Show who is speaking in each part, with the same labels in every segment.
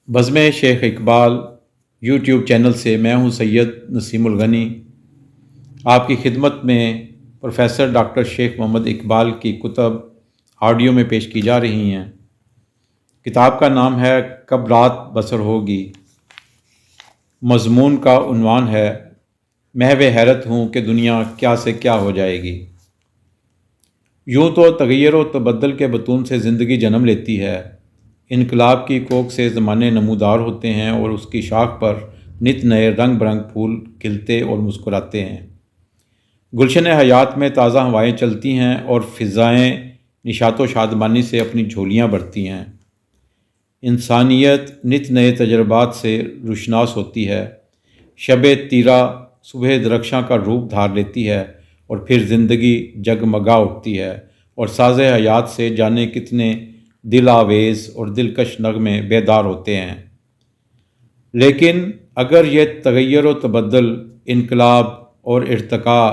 Speaker 1: بزم شیخ Iqbal YouTube channel سے میں ہوں سید نسیم الغنی، آپ کی خدمت میں پروفیسر ڈاکٹر شیخ محمد اقبال کی کتب آڈیو میں پیش کی جا رہی ہیں۔ کتاب کا نام ہے کب رات بسر ہوگی۔ مضمون کا عنوان ہے محو حیرت ہوں کہ دنیا کیا سے کیا ہو جائے گی۔ یوں تو تغیر و تبدل کے بطون سے زندگی جنم لیتی ہے، انقلاب کی کوکھ سے زمانے نمودار ہوتے ہیں اور اس کی شاخ پر نت نئے رنگ برنگ پھول کھلتے اور مسکراتے ہیں۔ گلشن حیات میں تازہ ہوائیں چلتی ہیں اور فضائیں نشاط و شادمانی سے اپنی جھولیاں بھرتی ہیں۔ انسانیت نت نئے تجربات سے روشناس ہوتی ہے۔ شب تیرا صبح درخشاں کا روپ دھار لیتی ہے اور پھر زندگی جگمگا اٹھتی ہے اور ساز حیات سے جانے کتنے دل آویز اور دلکش نغمے بیدار ہوتے ہیں۔ لیکن اگر یہ تغیر و تبدل، انقلاب اور ارتقاء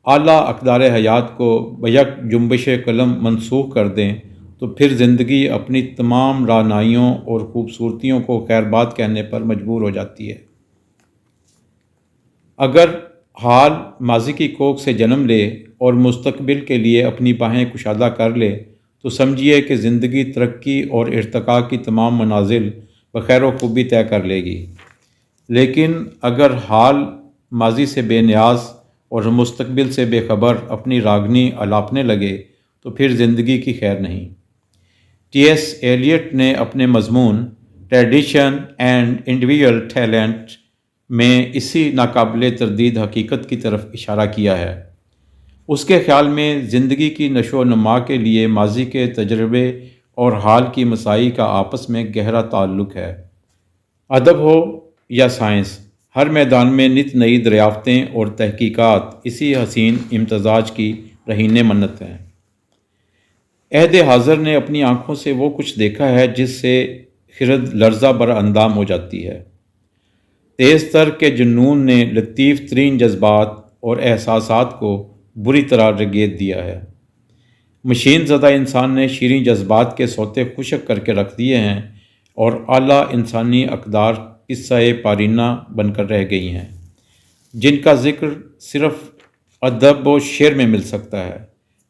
Speaker 1: اعلیٰ اقدار حیات کو بیک جنبش قلم منسوخ کر دیں تو پھر زندگی اپنی تمام رعنائیوں اور خوبصورتیوں کو خیر بات کہنے پر مجبور ہو جاتی ہے۔ اگر حال ماضی کی کوکھ سے جنم لے اور مستقبل کے لیے اپنی باہیں کشادہ کر لے تو سمجھیے کہ زندگی ترقی اور ارتقاء کی تمام منازل بخیر و خوبی طے کر لے گی۔ لیکن اگر حال ماضی سے بے نیاز اور مستقبل سے بے خبر اپنی راگنی الاپنے لگے تو پھر زندگی کی خیر نہیں۔ ٹی ایس ایلیٹ نے اپنے مضمون ٹریڈیشن اینڈ انڈیویجول ٹیلنٹ میں اسی ناقابل تردید حقیقت کی طرف اشارہ کیا ہے۔ اس کے خیال میں زندگی کی نشو و نما کے لیے ماضی کے تجربے اور حال کی مساعی کا آپس میں گہرا تعلق ہے۔ ادب ہو یا سائنس، ہر میدان میں نت نئی دریافتیں اور تحقیقات اسی حسین امتزاج کی رہین منت ہیں۔ عہد حاضر نے اپنی آنکھوں سے وہ کچھ دیکھا ہے جس سے خرد لرزہ بر اندام ہو جاتی ہے۔ تیز تر کے جنون نے لطیف ترین جذبات اور احساسات کو بری طرح رگید دیا ہے۔ مشین زدہ انسان نے شیریں جذبات کے سوتے خشک کر کے رکھ دیے ہیں اور اعلیٰ انسانی اقدار قصہ پارینہ بن کر رہ گئی ہیں، جن کا ذکر صرف ادب و شعر میں مل سکتا ہے،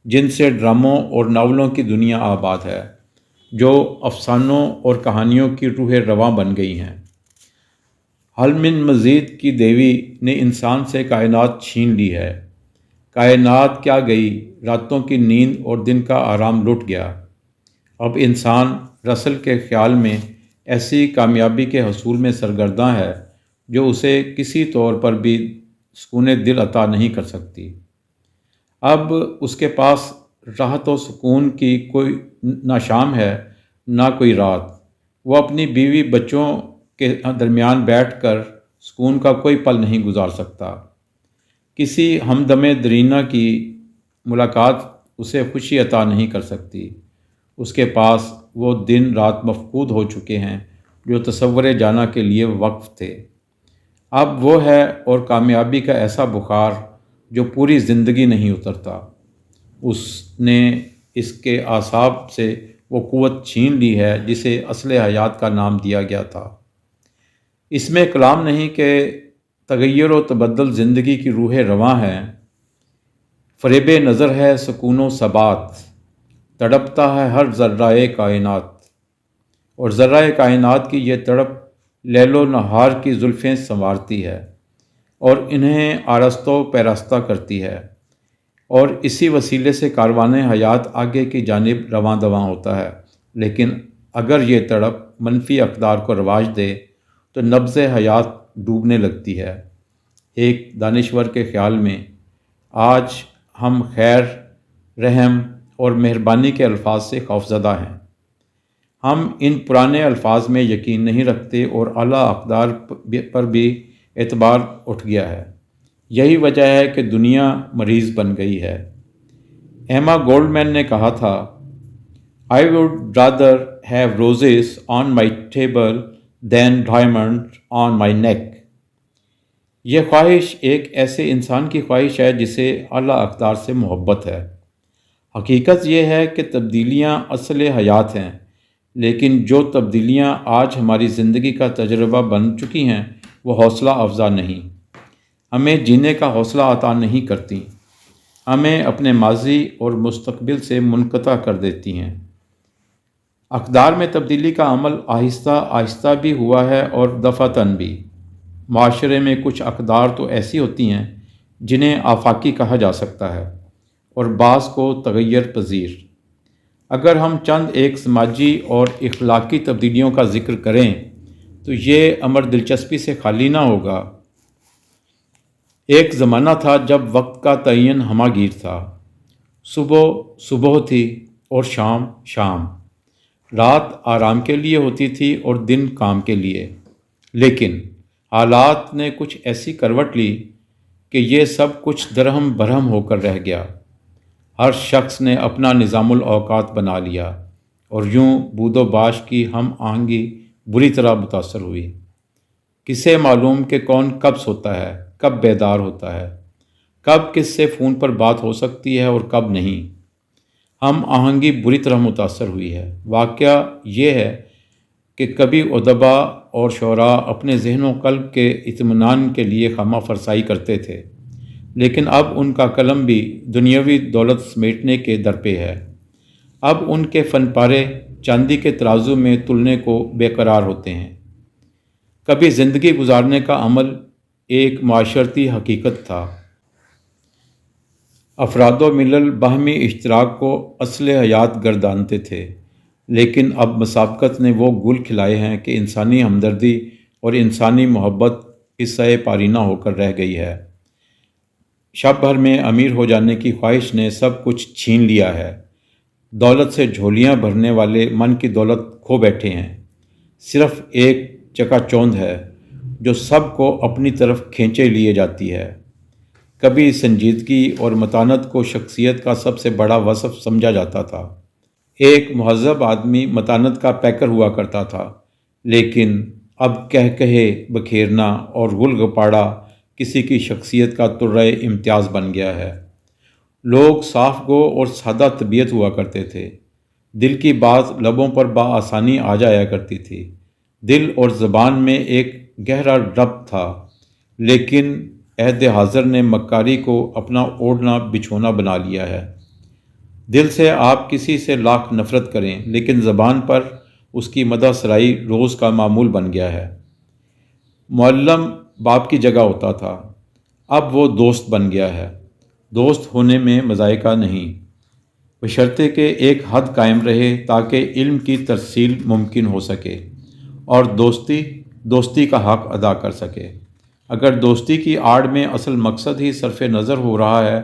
Speaker 1: جن سے ڈراموں اور ناولوں کی دنیا آباد ہے، جو افسانوں اور کہانیوں کی روح رواں بن گئی ہیں۔ حل من مزید کی دیوی نے انسان سے کائنات چھین لی ہے۔ کائنات کیا گئی، راتوں کی نیند اور دن کا آرام لٹ گیا۔ اب انسان رسل کے خیال میں ایسی کامیابی کے حصول میں سرگرداں ہے جو اسے کسی طور پر بھی سکون دل عطا نہیں کر سکتی۔ اب اس کے پاس راحت و سکون کی کوئی نہ شام ہے نہ کوئی رات۔ وہ اپنی بیوی بچوں کے درمیان بیٹھ کر سکون کا کوئی پل نہیں گزار سکتا۔ کسی ہمدم درینہ کی ملاقات اسے خوشی عطا نہیں کر سکتی۔ اس کے پاس وہ دن رات مفقود ہو چکے ہیں جو تصور جانا کے لیے وقف تھے۔ اب وہ ہے اور کامیابی کا ایسا بخار جو پوری زندگی نہیں اترتا۔ اس نے اس کے اعصاب سے وہ قوت چھین لی ہے جسے اصل حیات کا نام دیا گیا تھا۔ اس میں کلام نہیں کہ تغیر و تبدل زندگی کی روح رواں ہے، فریب نظر ہے سکون و ثبات، تڑپتا ہے ہر ذرہ کائنات، اور ذرہ کائنات کی یہ تڑپ لیل و نہار کی زلفیں سنوارتی ہے اور انہیں آرستہ و پیراستہ کرتی ہے، اور اسی وسیلے سے کاروان حیات آگے کی جانب رواں دواں ہوتا ہے۔ لیکن اگر یہ تڑپ منفی اقدار کو رواج دے تو نبض حیات ڈوبنے لگتی ہے۔ ایک دانشور کے خیال میں آج ہم خیر، رحم اور مہربانی کے الفاظ سے خوفزدہ ہیں۔ ہم ان پرانے الفاظ میں یقین نہیں رکھتے اور اعلیٰ اقدار پر بھی اعتبار اٹھ گیا ہے۔ یہی وجہ ہے کہ دنیا مریض بن گئی ہے۔ ایما گولڈمین نے کہا تھا، I would rather have roses on my table than diamonds on my neck۔ یہ خواہش ایک ایسے انسان کی خواہش ہے جسے اعلیٰ اقدار سے محبت ہے۔ حقیقت یہ ہے کہ تبدیلیاں اصل حیات ہیں، لیکن جو تبدیلیاں آج ہماری زندگی کا تجربہ بن چکی ہیں وہ حوصلہ افزا نہیں، ہمیں جینے کا حوصلہ عطا نہیں کرتی، ہمیں اپنے ماضی اور مستقبل سے منقطع کر دیتی ہیں۔ اقدار میں تبدیلی کا عمل آہستہ آہستہ بھی ہوا ہے اور دفعتاً بھی۔ معاشرے میں کچھ اقدار تو ایسی ہوتی ہیں جنہیں آفاقی کہا جا سکتا ہے اور بعض کو تغیر پذیر۔ اگر ہم چند ایک سماجی اور اخلاقی تبدیلیوں کا ذکر کریں تو یہ امر دلچسپی سے خالی نہ ہوگا۔ ایک زمانہ تھا جب وقت کا تعین ہمہ گیر تھا، صبح صبح تھی اور شام شام، رات آرام کے لیے ہوتی تھی اور دن کام کے لیے، لیکن حالات نے کچھ ایسی کروٹ لی کہ یہ سب کچھ درہم برہم ہو کر رہ گیا۔ ہر شخص نے اپنا نظام الاوقات بنا لیا اور یوں بود و باش کی ہم آہنگی بری طرح متاثر ہوئی۔ کسے معلوم کہ کون کب سوتا ہے، کب بیدار ہوتا ہے، کب کس سے فون پر بات ہو سکتی ہے اور کب نہیں۔ ہم آہنگی بری طرح متاثر ہوئی ہے۔ واقعہ یہ ہے کہ کبھی ادبا اور شعراء اپنے ذہن و قلب کے اطمینان کے لیے خامہ فرسائی کرتے تھے، لیکن اب ان کا قلم بھی دنیاوی دولت سمیٹنے کے در پہ ہے۔ اب ان کے فن پارے چاندی کے ترازو میں تلنے کو بے قرار ہوتے ہیں۔ کبھی زندگی گزارنے کا عمل ایک معاشرتی حقیقت تھا، افراد و ملل باہمی اشتراک کو اصل حیات گردانتے تھے، لیکن اب مسابقت نے وہ گل کھلائے ہیں کہ انسانی ہمدردی اور انسانی محبت حصہ پارینہ ہو کر رہ گئی ہے۔ شب بھر میں امیر ہو جانے کی خواہش نے سب کچھ چھین لیا ہے۔ دولت سے جھولیاں بھرنے والے من کی دولت کھو بیٹھے ہیں۔ صرف ایک چکا چوند ہے جو سب کو اپنی طرف کھینچے لیے جاتی ہے۔ کبھی سنجیدگی اور متانت کو شخصیت کا سب سے بڑا وصف سمجھا جاتا تھا۔ ایک مہذب آدمی متانت کا پیکر ہوا کرتا تھا، لیکن اب کہے بکھیرنا اور غل گپاڑا کسی کی شخصیت کا طرۂ امتیاز بن گیا ہے۔ لوگ صاف گو اور سادہ طبیعت ہوا کرتے تھے۔ دل کی بات لبوں پر بآسانی آ جایا کرتی تھی۔ دل اور زبان میں ایک گہرا ربط تھا، لیکن عہد حاضر نے مکاری کو اپنا اوڑھنا بچھونا بنا لیا ہے۔ دل سے آپ کسی سے لاکھ نفرت کریں، لیکن زبان پر اس کی مدح سرائی روز کا معمول بن گیا ہے۔ معلم باپ کی جگہ ہوتا تھا، اب وہ دوست بن گیا ہے۔ دوست ہونے میں مذائقہ نہیں، بشرطے کہ ایک حد قائم رہے تاکہ علم کی ترسیل ممکن ہو سکے اور دوستی کا حق ادا کر سکے۔ اگر دوستی کی آڑ میں اصل مقصد ہی صرف نظر ہو رہا ہے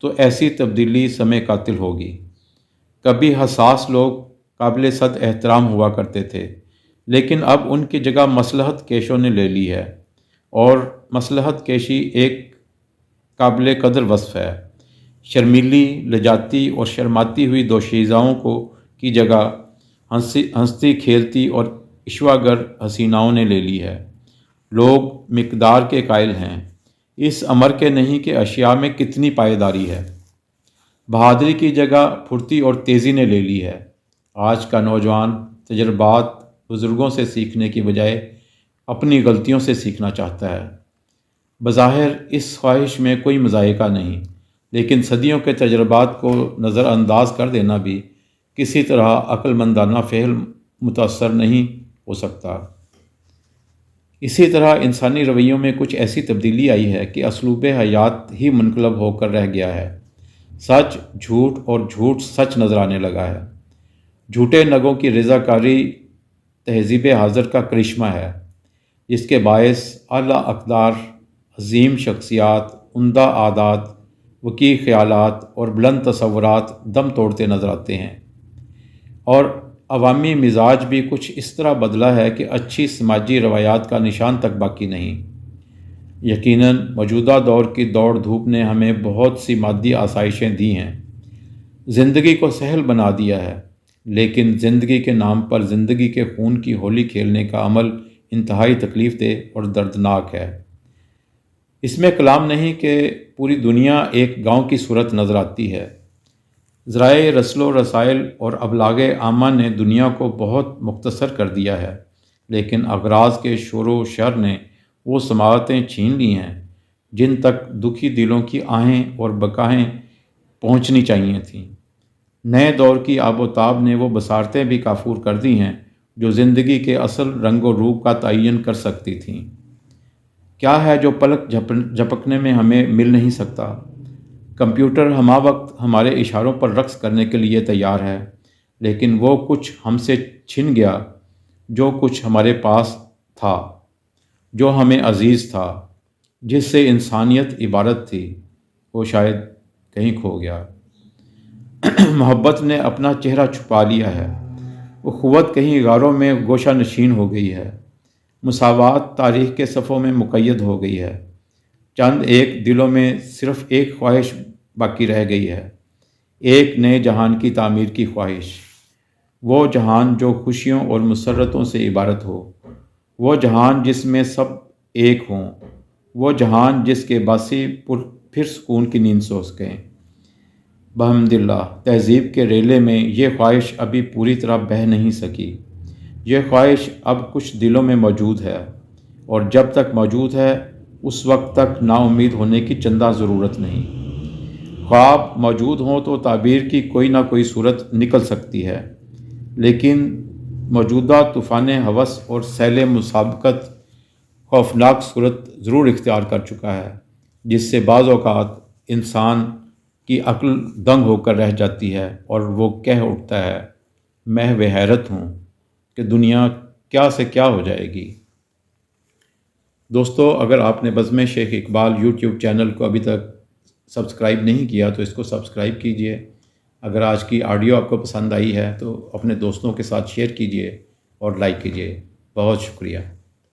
Speaker 1: تو ایسی تبدیلی سمے قاتل ہوگی۔ کبھی حساس لوگ قابل صد احترام ہوا کرتے تھے، لیکن اب ان کی جگہ مصلحت کیشوں نے لے لی ہے، اور مصلحت کیشی ایک قابل قدر وصف ہے۔ شرمیلی، لجاتی اور شرماتی ہوئی دوشیزاؤں کی جگہ ہنستی کھیلتی اور عشوہ گر حسیناؤں نے لے لی ہے۔ لوگ مقدار کے قائل ہیں، اس امر کے نہیں کہ اشیاء میں کتنی پائیداری ہے۔ بہادری کی جگہ پھرتی اور تیزی نے لے لی ہے۔ آج کا نوجوان تجربات بزرگوں سے سیکھنے کی بجائے اپنی غلطیوں سے سیکھنا چاہتا ہے۔ بظاہر اس خواہش میں کوئی مذائقہ نہیں، لیکن صدیوں کے تجربات کو نظر انداز کر دینا بھی کسی طرح عقل مندانہ فعل متاثر نہیں ہو سکتا۔ اسی طرح انسانی رویوں میں کچھ ایسی تبدیلی آئی ہے کہ اسلوب حیات ہی منقلب ہو کر رہ گیا ہے۔ سچ جھوٹ اور جھوٹ سچ نظر آنے لگا ہے۔ جھوٹے نگوں کی رضاکاری تہذیب حاضر کا کرشمہ ہے، جس کے باعث اعلیٰ اقدار، عظیم شخصیات، عمدہ عادات، وسیع خیالات اور بلند تصورات دم توڑتے نظر آتے ہیں، اور عوامی مزاج بھی کچھ اس طرح بدلا ہے کہ اچھی سماجی روایات کا نشان تک باقی نہیں۔ یقیناً موجودہ دور کی دوڑ دھوپ نے ہمیں بہت سی مادی آسائشیں دی ہیں، زندگی کو سہل بنا دیا ہے، لیکن زندگی کے نام پر زندگی کے خون کی ہولی کھیلنے کا عمل انتہائی تکلیف دہ اور دردناک ہے۔ اس میں کلام نہیں کہ پوری دنیا ایک گاؤں کی صورت نظر آتی ہے۔ ذرائع رسل و رسائل اور ابلاغ عامہ نے دنیا کو بہت مختصر کر دیا ہے، لیکن اغراض کے شور و شر نے وہ سماعتیں چھین لی ہیں جن تک دکھی دلوں کی آہیں اور بقائیں پہنچنی چاہیے تھیں۔ نئے دور کی آب و تاب نے وہ بصارتیں بھی کافور کر دی ہیں جو زندگی کے اصل رنگ و روپ کا تعین کر سکتی تھیں۔ کیا ہے جو پلک جھپکنے میں ہمیں مل نہیں سکتا؟ کمپیوٹر ہمہ وقت ہمارے اشاروں پر رقص کرنے کے لیے تیار ہے، لیکن وہ کچھ ہم سے چھن گیا جو کچھ ہمارے پاس تھا، جو ہمیں عزیز تھا، جس سے انسانیت عبارت تھی، وہ شاید کہیں کھو گیا۔ محبت نے اپنا چہرہ چھپا لیا ہے، اخوت کہیں غاروں میں گوشہ نشین ہو گئی ہے، مساوات تاریخ کے صفوں میں مقید ہو گئی ہے، چند ایک دلوں میں صرف ایک خواہش باقی رہ گئی ہے، ایک نئے جہان کی تعمیر کی خواہش، وہ جہان جو خوشیوں اور مسرتوں سے عبارت ہو، وہ جہان جس میں سب ایک ہوں، وہ جہان جس کے باسی پھر سکون کی نیند سو سکیں۔ بحمد اللہ تہذیب کے ریلے میں یہ خواہش ابھی پوری طرح بہہ نہیں سکی۔ یہ خواہش اب کچھ دلوں میں موجود ہے، اور جب تک موجود ہے اس وقت تک نا امید ہونے کی چندہ ضرورت نہیں۔ خواب موجود ہوں تو تعبیر کی کوئی نہ کوئی صورت نکل سکتی ہے، لیکن موجودہ طوفان ہوس اور سیل مسابقت خوفناک صورت ضرور اختیار کر چکا ہے، جس سے بعض اوقات انسان کی عقل دنگ ہو کر رہ جاتی ہے اور وہ کہہ اٹھتا ہے، محو حیرت ہوں کہ دنیا کیا سے کیا ہو جائے گی۔ دوستو، اگر آپ نے بزم شیخ اقبال یوٹیوب چینل کو ابھی تک سبسکرائب نہیں کیا تو اس کو سبسکرائب کیجئے۔ اگر آج کی آڈیو آپ کو پسند آئی ہے تو اپنے دوستوں کے ساتھ شیئر کیجئے اور لائک کیجئے۔ بہت شکریہ۔